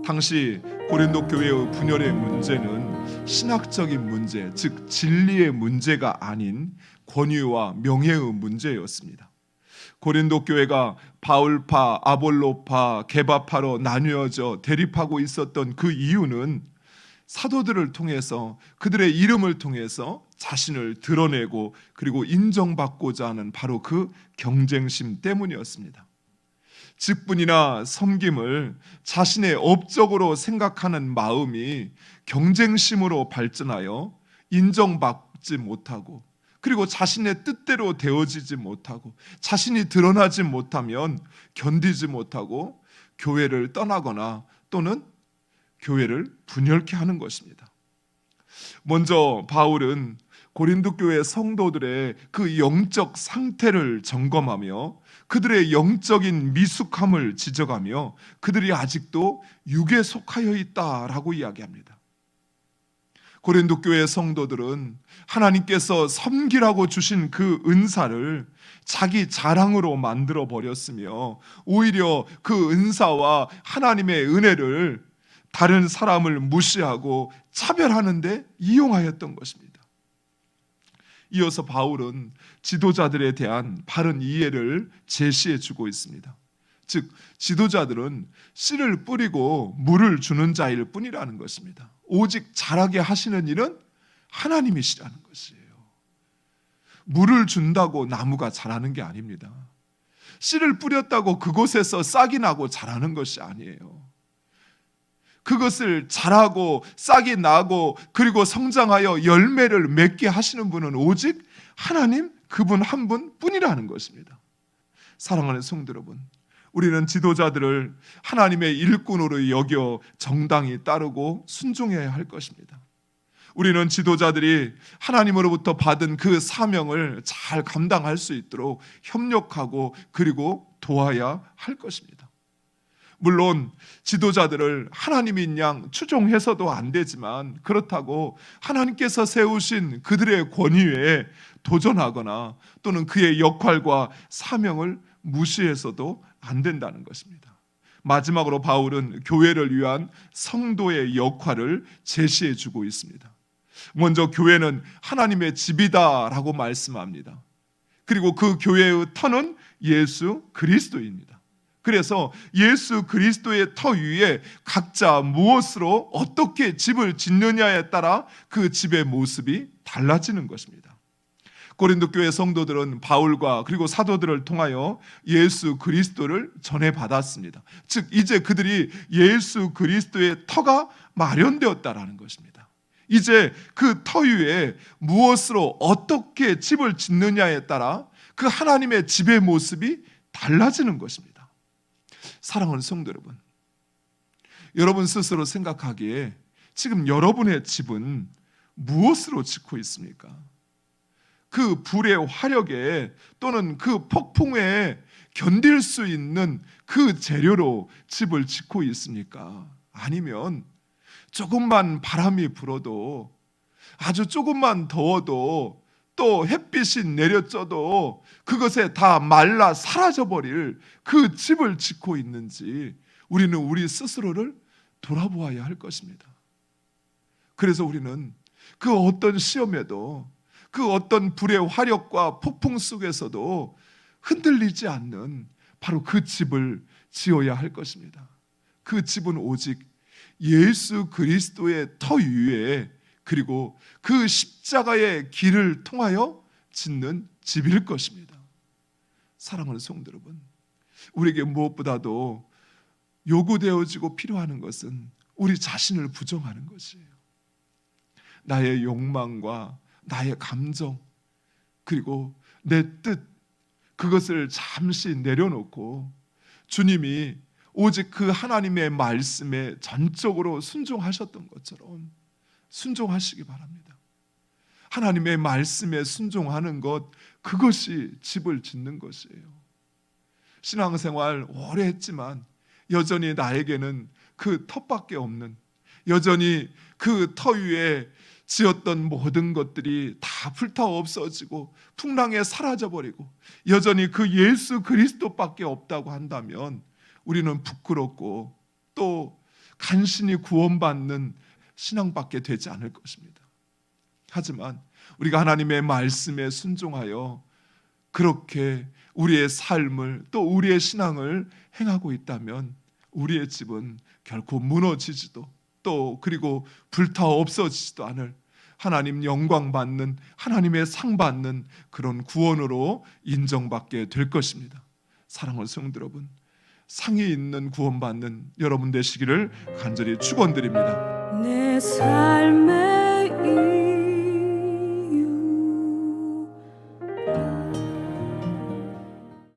당시 고린도 교회의 분열의 문제는 신학적인 문제, 즉 진리의 문제가 아닌 권위와 명예의 문제였습니다. 고린도 교회가 바울파, 아볼로파, 게바파로 나뉘어져 대립하고 있었던 그 이유는 사도들을 통해서, 그들의 이름을 통해서 자신을 드러내고 그리고 인정받고자 하는 바로 그 경쟁심 때문이었습니다. 직분이나 섬김을 자신의 업적으로 생각하는 마음이 경쟁심으로 발전하여 인정받지 못하고, 그리고 자신의 뜻대로 되어지지 못하고, 자신이 드러나지 못하면 견디지 못하고 교회를 떠나거나 또는 교회를 분열케 하는 것입니다. 먼저 바울은 고린도 교회 성도들의 그 영적 상태를 점검하며 그들의 영적인 미숙함을 지적하며 그들이 아직도 육에 속하여 있다라고 이야기합니다. 고린도 교회 성도들은 하나님께서 섬기라고 주신 그 은사를 자기 자랑으로 만들어 버렸으며, 오히려 그 은사와 하나님의 은혜를 다른 사람을 무시하고 차별하는 데 이용하였던 것입니다. 이어서 바울은 지도자들에 대한 바른 이해를 제시해 주고 있습니다. 즉, 지도자들은 씨를 뿌리고 물을 주는 자일 뿐이라는 것입니다. 오직 자라게 하시는 일은 하나님이시라는 것이에요. 물을 준다고 나무가 자라는 게 아닙니다. 씨를 뿌렸다고 그곳에서 싹이 나고 자라는 것이 아니에요. 그것을 자라고 싹이 나고 그리고 성장하여 열매를 맺게 하시는 분은 오직 하나님, 그분 한 분뿐이라는 것입니다. 사랑하는 성도 여러분, 우리는 지도자들을 하나님의 일꾼으로 여겨 정당히 따르고 순종해야 할 것입니다. 우리는 지도자들이 하나님으로부터 받은 그 사명을 잘 감당할 수 있도록 협력하고 그리고 도와야 할 것입니다. 물론 지도자들을 하나님인 양 추종해서도 안 되지만, 그렇다고 하나님께서 세우신 그들의 권위에 도전하거나 또는 그의 역할과 사명을 무시해서도 안 된다는 것입니다. 마지막으로 바울은 교회를 위한 성도의 역할을 제시해 주고 있습니다. 먼저 교회는 하나님의 집이다라고 말씀합니다. 그리고 그 교회의 터는 예수 그리스도입니다. 그래서 예수 그리스도의 터 위에 각자 무엇으로 어떻게 집을 짓느냐에 따라 그 집의 모습이 달라지는 것입니다. 고린도 교회 성도들은 바울과 그리고 사도들을 통하여 예수 그리스도를 전해받았습니다. 즉, 이제 그들이 예수 그리스도의 터가 마련되었다라는 것입니다. 이제 그 터 위에 무엇으로 어떻게 집을 짓느냐에 따라 그 하나님의 집의 모습이 달라지는 것입니다. 사랑하는 성도 여러분, 여러분 스스로 생각하기에 지금 여러분의 집은 무엇으로 짓고 있습니까? 그 불의 화력에 또는 그 폭풍에 견딜 수 있는 그 재료로 집을 짓고 있습니까? 아니면 조금만 바람이 불어도, 아주 조금만 더워도, 또 햇빛이 내려져도 그것에 다 말라 사라져버릴 그 집을 짓고 있는지 우리는 우리 스스로를 돌아보아야 할 것입니다. 그래서 우리는 그 어떤 시험에도, 그 어떤 불의 화력과 폭풍 속에서도 흔들리지 않는 바로 그 집을 지어야 할 것입니다. 그 집은 오직 예수 그리스도의 터 위에, 그리고 그 십자가의 길을 통하여 짓는 집일 것입니다. 사랑하는 성도 여러분, 우리에게 무엇보다도 요구되어지고 필요한 것은 우리 자신을 부정하는 것이에요. 나의 욕망과 나의 감정, 그리고 내 뜻, 그것을 잠시 내려놓고 주님이 오직 그 하나님의 말씀에 전적으로 순종하셨던 것처럼 순종하시기 바랍니다. 하나님의 말씀에 순종하는 것, 그것이 집을 짓는 것이에요. 신앙생활 오래 했지만 여전히 나에게는 그 터밖에 없는, 여전히 그 터 위에 지었던 모든 것들이 다 불타 없어지고 풍랑에 사라져버리고 여전히 그 예수 그리스도밖에 없다고 한다면 우리는 부끄럽고 또 간신히 구원받는 신앙밖에 되지 않을 것입니다. 하지만 우리가 하나님의 말씀에 순종하여 그렇게 우리의 삶을 또 우리의 신앙을 행하고 있다면 우리의 집은 결코 무너지지도 또 그리고 불타 없어지지도 않을 하나님 영광 받는 하나님의 상 받는 그런 구원으로 인정받게 될 것입니다. 사랑하는 성도 여러분, 상이 있는 구원받는 여러분 되시기를 간절히 축원드립니다. 내 삶의